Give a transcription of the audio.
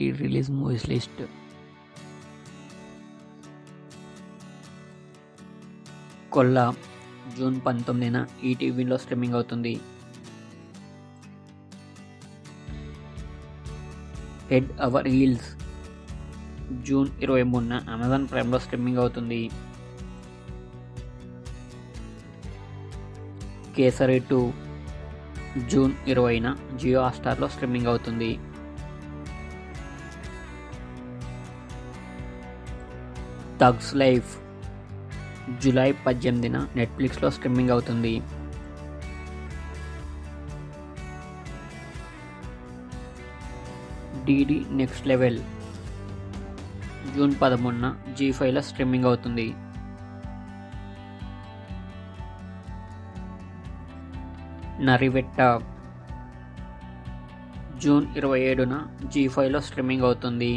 OTT release movies list. Kolla June 19న ఈటీవీలో streaming అవుతుంది. హెడ్ అవర్ హీల్స్ జూన్ 23న అమెజాన్ ప్రైమ్లో స్ట్రీమింగ్ అవుతుంది. కేసరి 2 జూన్ 20న జియో హాట్‌స్టార్లో స్ట్రీమింగ్ అవుతుంది. థగ్స్ లైఫ్ జూలై 18న నెట్ఫ్లిక్స్లో స్ట్రీమింగ్ అవుతుంది. డీడీ నెక్స్ట్ లెవెల్ జూన్ 13న జీ5లో స్ట్రీమింగ్ అవుతుంది. నరివెట్ట జూన్ 27న జీ5లో స్ట్రీమింగ్ అవుతుంది.